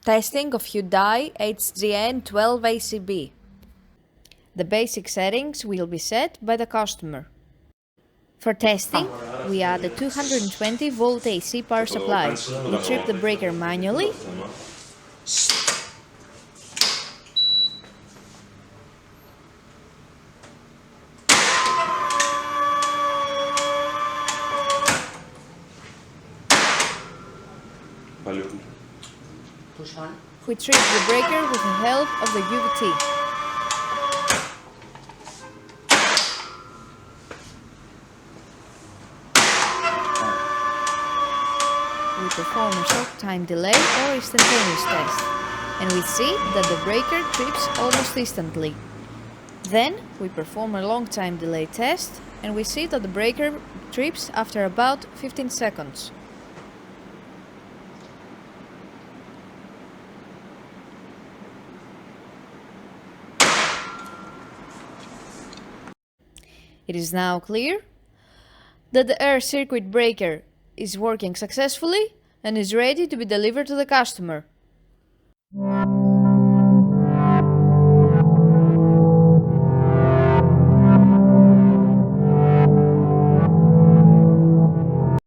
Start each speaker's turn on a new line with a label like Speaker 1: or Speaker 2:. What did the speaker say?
Speaker 1: Testing of Hyundai HGN12 ACB. The basic settings will be set by the customer. For testing, we add a 220 volt AC power supply. We trip the breaker manually. We trip the breaker with the help of the UVT. We perform a short time delay or instantaneous test, and we see that the breaker trips almost instantly. Then we perform a long time delay test, and we see that the breaker trips after about 15 seconds. It is now clear that the air circuit breaker is working successfully and is ready to be delivered to the customer.